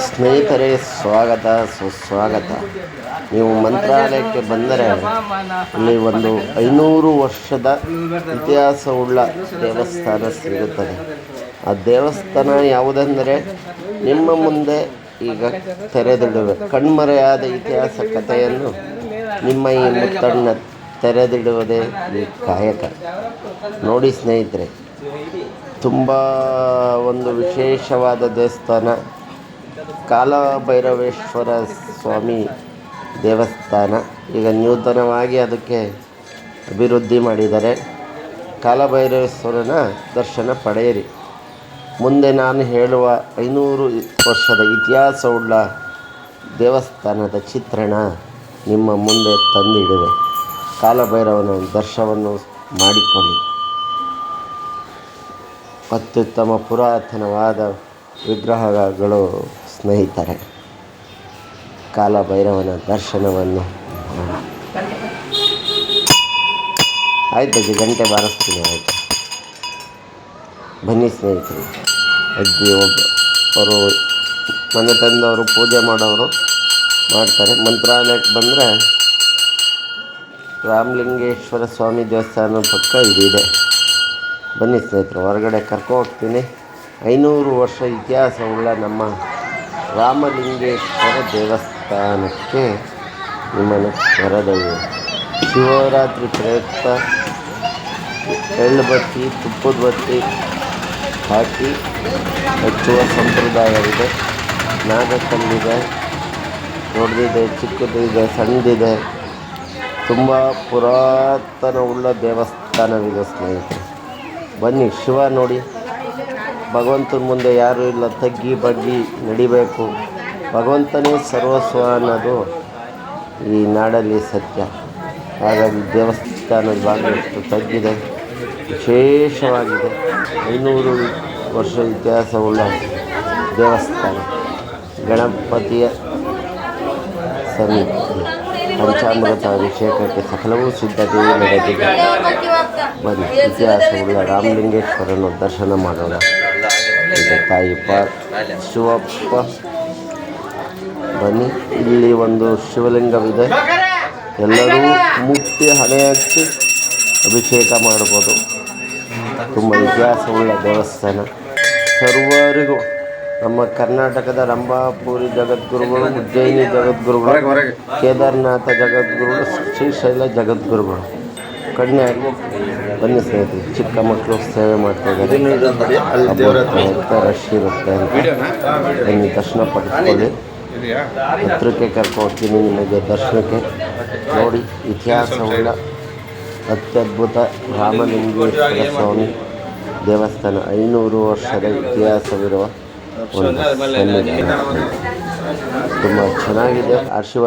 ಸ್ನೇಹಿತರೆ, ಸ್ವಾಗತ ಸುಸ್ವಾಗತ. ನೀವು ಮಂತ್ರಾಲಯಕ್ಕೆ ಬಂದರೆ ಇಲ್ಲಿ ಒಂದು 500 ವರ್ಷದ ಇತಿಹಾಸವುಳ್ಳ ದೇವಸ್ಥಾನ ಸಿಗುತ್ತದೆ. ಆ ದೇವಸ್ಥಾನ ಯಾವುದೆಂದರೆ ನಿಮ್ಮ ಮುಂದೆ ಈಗ ತೆರೆದಿಡುವೆ. ಕಣ್ಮರೆಯಾದ ಇತಿಹಾಸ ಕಥೆಯನ್ನು ನಿಮ್ಮ ಈ ಮುತ್ತಣ್ಣ ತೆರೆದಿಡುವುದೇ ಈ ಕಾಯಕ. ನೋಡಿ ಸ್ನೇಹಿತರೆ, ತುಂಬ ಒಂದು ವಿಶೇಷವಾದ ದೇವಸ್ಥಾನ. ಕಾಲಭೈರವೇಶ್ವರ ಸ್ವಾಮಿ ದೇವಸ್ಥಾನ. ಈಗ ನೂತನವಾಗಿ ಅದಕ್ಕೆ ಅಭಿವೃದ್ಧಿ ಮಾಡಿದ್ದಾರೆ. ಕಾಲಭೈರವೇಶ್ವರನ ದರ್ಶನ ಪಡೆಯಿರಿ. ಮುಂದೆ ನಾನು ಹೇಳುವ 500 ವರ್ಷದ ಇತಿಹಾಸವುಳ್ಳ ದೇವಸ್ಥಾನದ ಚಿತ್ರಣ ನಿಮ್ಮ ಮುಂದೆ ತಂದಿಡುವೆ. ಕಾಲಭೈರವನ ದರ್ಶನವನ್ನು ಮಾಡಿಕೊಳ್ಳಿ. ಅತ್ಯುತ್ತಮ ಪುರಾತನವಾದ ವಿಗ್ರಹಗಳು ಸ್ನೇಹಿತರೆ. ಕಾಲಭೈರವನ ದರ್ಶನವನ್ನು ಆಯ್ತು, ಗಂಟೆ ಬಾರಿಸ್ತೀನಿ. ಆಯಿತು, ಬನ್ನಿ ಸ್ನೇಹಿತರೆ. ಅಜ್ಜಿ ಅವರು ಮನೆ ತಂದವರು ಪೂಜೆ ಮಾಡೋರು ಮಾಡ್ತಾರೆ. ಮಂತ್ರಾಲಯಕ್ಕೆ ಬಂದರೆ ರಾಮಲಿಂಗೇಶ್ವರ ಸ್ವಾಮಿ ದೇವಸ್ಥಾನ ಪಕ್ಕ ಇದಿದೆ. ಬನ್ನಿ ಸ್ನೇಹಿತರು, ಹೊರಗಡೆ ಹೋಗ್ತೀನಿ. 500 ವರ್ಷ ಇತಿಹಾಸವುಳ್ಳ ನಮ್ಮ ರಾಮಲಿಂಗೇಶ್ವರ ದೇವಸ್ಥಾನಕ್ಕೆ ನಿಮ್ಮನ್ನು ಕರೆದೊಯ್ಯುವೆ. ಶಿವರಾತ್ರಿ ಪ್ರಯುಕ್ತ ಎಳ್ಳು ಬತ್ತಿ, ತುಪ್ಪದ ಬತ್ತಿ ಹಾಕಿ ಹಚ್ಚುವ ಸಂಪ್ರದಾಯವಿದೆ. ನಾಗಕಲ್ಲಿದೆ, ದೊಡ್ಡದಿದೆ, ಚಿಕ್ಕದಿದೆ, ಸಣ್ಣದಿದೆ. ತುಂಬ ಪುರಾತನವುಳ್ಳ ದೇವಸ್ಥಾನವಿದೆ ಸ್ನೇಹಿತರೆ. ಬನ್ನಿ, ಶಿವ ನೋಡಿ. ಭಗವಂತನ ಮುಂದೆ ಯಾರೂ ಇಲ್ಲ, ತಗ್ಗಿ ಬಗ್ಗಿ ನಡಿಬೇಕು. ಭಗವಂತನೇ ಸರ್ವಸ್ವ ಅನ್ನೋದು ಈ ನಾಡಲ್ಲಿ ಸತ್ಯ. ಹಾಗಾಗಿ ದೇವಸ್ಥಾನದ ಭಾಗ ಎಷ್ಟು ತಗ್ಗಿದೆ, ವಿಶೇಷವಾಗಿದೆ. 500 ವರ್ಷ ಇತಿಹಾಸವುಳ್ಳ ದೇವಸ್ಥಾನ. ಗಣಪತಿಯ ಸನ್ನಿಧಿ. ಪಂಚಾಮೃತ ಅಭಿಷೇಕಕ್ಕೆ ಸಕಲವೂ ಸಿದ್ಧತೆ ನಡೆದಿದೆ. ಬನ್ನಿ, ಇತಿಹಾಸವುಳ್ಳ ರಾಮಲಿಂಗೇಶ್ವರನ ದರ್ಶನ ಮಾಡೋಣ. ತಾಯಿ ಶಿವಪ್ಪ. ಬನ್ನಿ, ಇಲ್ಲಿ ಒಂದು ಶಿವಲಿಂಗವಿದೆ. ಎಲ್ಲರೂ ಮುಟ್ಟಿ ಹಣೆ ಹಚ್ಚಿ ಅಭಿಷೇಕ ಮಾಡ್ಬೋದು. ತುಂಬ ಇತಿಹಾಸವುಳ್ಳ ದೇವಸ್ಥಾನ. ಸರ್ವರಿಗೂ ನಮ್ಮ ಕರ್ನಾಟಕದ ರಂಭಾಪುರಿ ಜಗದ್ಗುರುಗಳು, ಉಜ್ಜಯಿನಿ ಜಗದ್ಗುರುಗಳು, ಕೇದಾರನಾಥ ಜಗದ್ಗುರುಗಳು, ಶ್ರೀಶೈಲ ಜಗದ್ಗುರುಗಳು, ಕನ್ಯಾಗಿ. ಬನ್ನಿ ಸ್ನೇಹಿತರೆ, ಚಿಕ್ಕ ಮಕ್ಕಳು ಸೇವೆ ಮಾಡ್ತಾಯಿದ್ದಾರೆ. ರಶ್ ಇರುತ್ತೆ ಅಂತ ಬನ್ನಿ, ದರ್ಶನ ಪಡೆದುಕೊಳ್ಳಿ. ಹತ್ರಕ್ಕೆ ಕರ್ಕೊಡ್ತೀನಿ ನಿಮಗೆ ದರ್ಶನಕ್ಕೆ. ನೋಡಿ, ಇತಿಹಾಸವುಳ್ಳ ಅತ್ಯದ್ಭುತ ರಾಮಲಿಂಗೇಶ್ವರ ಸ್ವಾಮಿ ದೇವಸ್ಥಾನ. 500 ವರ್ಷದ ಇತಿಹಾಸವಿರುವ ಒಂದು ಸನ್ನಿಧಾನ. ತುಂಬ ಚೆನ್ನಾಗಿದೆ. ಆಶೀರ್ವಾದ